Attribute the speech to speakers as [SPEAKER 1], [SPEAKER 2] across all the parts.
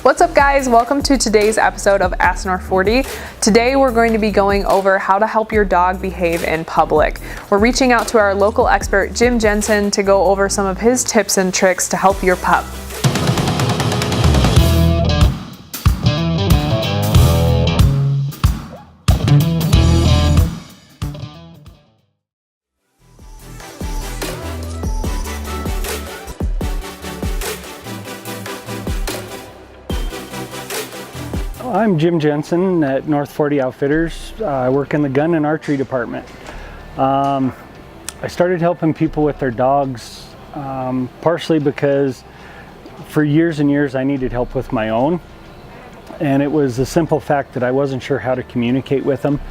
[SPEAKER 1] What's up guys, welcome to today's episode of Ask North 40. Today we're going to be going over how to help your dog behave in public. We're reaching out to our local expert Jim Jensen to go over some of his tips and tricks to help your pup.
[SPEAKER 2] I'm Jim Jensen at North 40 Outfitters. I work in the gun and archery department. I started helping people with their dogs partially because for years and years I needed help with my own. And it was the simple fact that I wasn't sure how to communicate with them.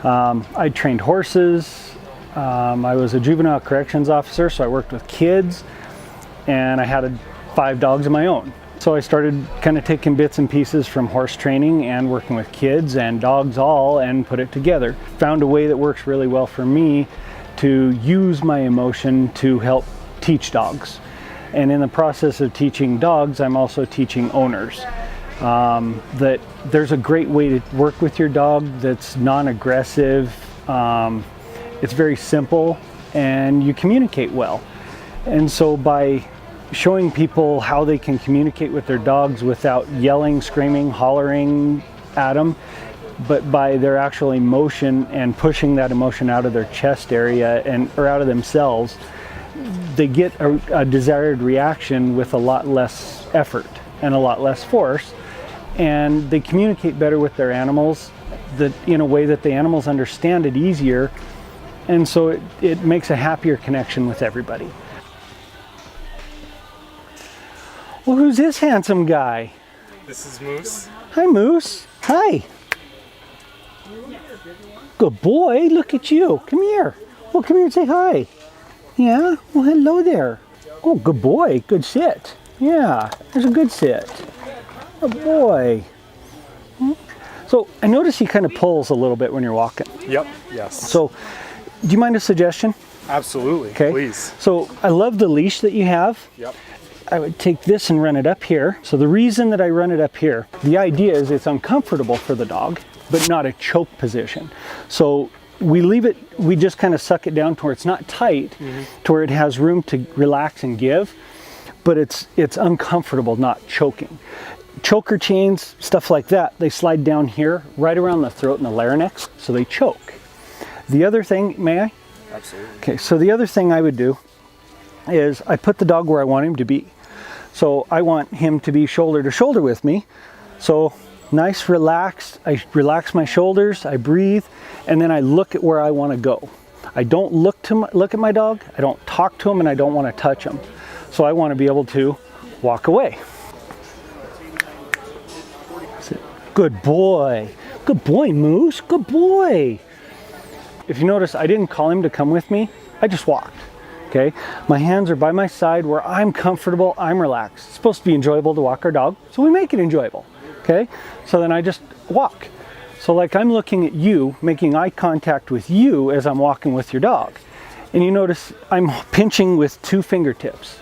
[SPEAKER 2] I trained horses. I was a juvenile corrections officer, so I worked with kids. And I had 5 dogs of my own. So I started kind of taking bits and pieces from horse training and working with kids and dogs all and put it together. Found a way that works really well for me to use my emotion to help teach dogs. And in the process of teaching dogs, I'm also teaching owners that there's a great way to work with your dog that's non-aggressive. It's very simple and you communicate well. And so by showing people how they can communicate with their dogs without yelling, screaming, hollering at them, but by their actual emotion and pushing that emotion out of their chest area or out of themselves, they get a desired reaction with a lot less effort and a lot less force, and they communicate better with their animals in a way that the animals understand it easier, and so it makes a happier connection with everybody. Well, who's this handsome guy?
[SPEAKER 3] This is Moose.
[SPEAKER 2] Hi, Moose. Hi. Good boy. Look at you. Come here. Well, come here and say hi. Yeah? Well, hello there. Oh, good boy. Good sit. Yeah, there's a good sit. Good boy. So, I notice he kind of pulls a little bit when you're walking.
[SPEAKER 3] Yep. Yes.
[SPEAKER 2] So, do you mind a suggestion?
[SPEAKER 3] Absolutely.
[SPEAKER 2] Okay.
[SPEAKER 3] Please.
[SPEAKER 2] So, I love the leash that you have.
[SPEAKER 3] Yep.
[SPEAKER 2] I would take this and run it up here. So the reason that I run it up here, the idea is it's uncomfortable for the dog, but not a choke position. So we leave it, we just kind of suck it down to where it's not tight, to where it has room to relax and give, but it's uncomfortable, not choking. Choker chains, stuff like that, they slide down here, right around the throat and the larynx, so they choke. The other thing, may I?
[SPEAKER 3] Absolutely.
[SPEAKER 2] Okay, so the other thing I would do is I put the dog where I want him to be. So I want him to be shoulder to shoulder with me. So nice, relaxed. I relax my shoulders, I breathe, and then I look at where I want to go. I don't look at my dog, I don't talk to him, and I don't want to touch him. So I want to be able to walk away. Good boy. Good boy, Moose. Good boy. If you notice, I didn't call him to come with me. I just walked. Okay, my hands are by my side where I'm comfortable, I'm relaxed. It's supposed to be enjoyable to walk our dog, so we make it enjoyable. Okay, so then I just walk. So like I'm looking at you, making eye contact with you as I'm walking with your dog. And you notice I'm pinching with 2 fingertips.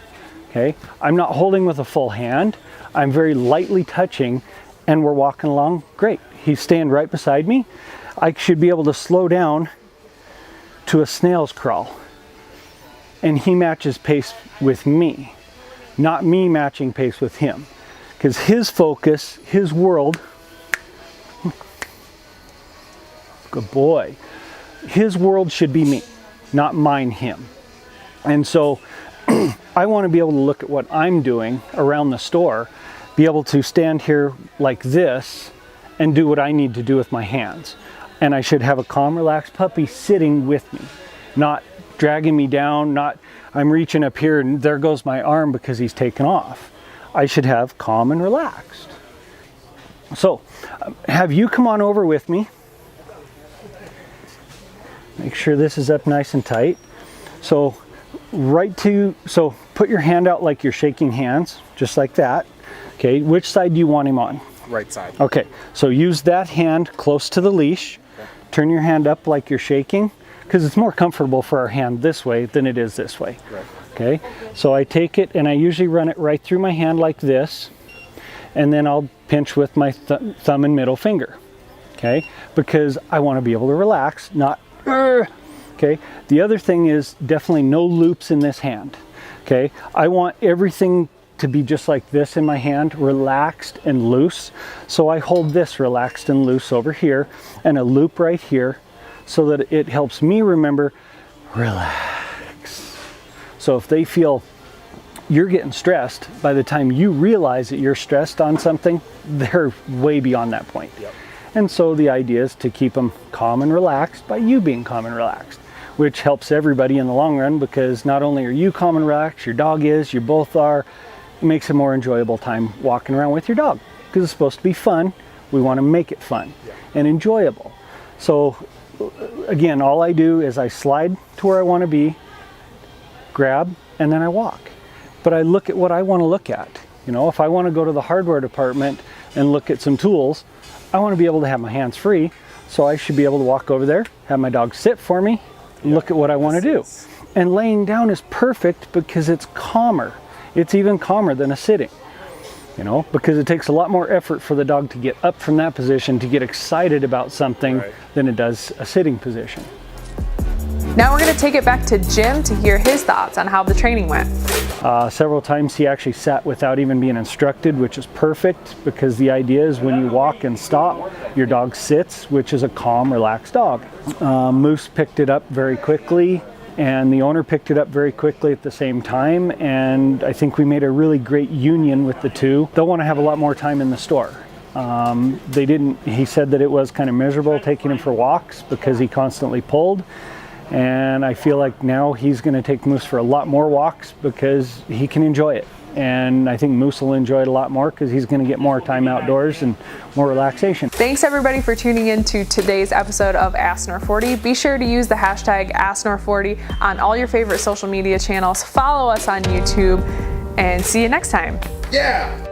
[SPEAKER 2] Okay, I'm not holding with a full hand. I'm very lightly touching and we're walking along great. He's staying right beside me. I should be able to slow down to a snail's crawl. And he matches pace with me, not me matching pace with him. Because his focus, his world, good boy, his world should be me, not mine him. And so I want to be able to look at what I'm doing around the store, be able to stand here like this and do what I need to do with my hands. And I should have a calm, relaxed puppy sitting with me, not dragging me down, not I'm reaching up here and there goes my arm because he's taken off. I should have calm and relaxed. So have you come on over with me. Make sure this is up nice and tight. So put your hand out like you're shaking hands, just like that. Okay, which side do you want him on?
[SPEAKER 3] Right side.
[SPEAKER 2] Okay, so use that hand close to the leash. Okay. Turn your hand up like you're shaking, because it's more comfortable for our hand this way than it is this way. Right. Okay, so I take it and I usually run it right through my hand like this. and then I'll pinch with my thumb and middle finger, okay? Because I want to be able to relax, not, okay? The other thing is definitely no loops in this hand, okay? I want everything to be just like this in my hand, relaxed and loose. So I hold this relaxed and loose over here and a loop right here so that it helps me remember, relax. So if they feel you're getting stressed, by the time you realize that you're stressed on something, they're way beyond that point.
[SPEAKER 3] Yep.
[SPEAKER 2] And so the idea is to keep them calm and relaxed by you being calm and relaxed, which helps everybody in the long run, because not only are you calm and relaxed, your dog is, you both are. It makes a more enjoyable time walking around with your dog, because it's supposed to be fun. We want to make it fun and enjoyable. So again, all I do is I slide to where I want to be, grab, and then I walk. But I look at what I want to look at. You know, if I want to go to the hardware department and look at some tools, I want to be able to have my hands free. So I should be able to walk over there, have my dog sit for me, and look at what I want to do. And laying down is perfect because it's calmer. It's even calmer than a sitting, you know, because it takes a lot more effort for the dog to get up from that position to get excited about something than it does a sitting position.
[SPEAKER 1] Now we're going to take it back to Jim to hear his thoughts on how the training went.
[SPEAKER 2] Several times he actually sat without even being instructed, which is perfect, because the idea is when you walk and stop, your dog sits, which is a calm, relaxed dog. Moose picked it up very quickly, and the owner picked it up very quickly at the same time, and I think we made a really great union with the two. They'll want to have a lot more time in the store. He said that it was kind of miserable taking him for walks because he constantly pulled, and I feel like now he's going to take Moose for a lot more walks because he can enjoy it. And I think Moose will enjoy it a lot more because he's going to get more time outdoors and more relaxation.
[SPEAKER 1] Thanks everybody for tuning in to today's episode of Ask Nor 40. Be sure to use the hashtag AskNor40 on all your favorite social media channels. Follow us on YouTube, and see you next time.
[SPEAKER 3] Yeah!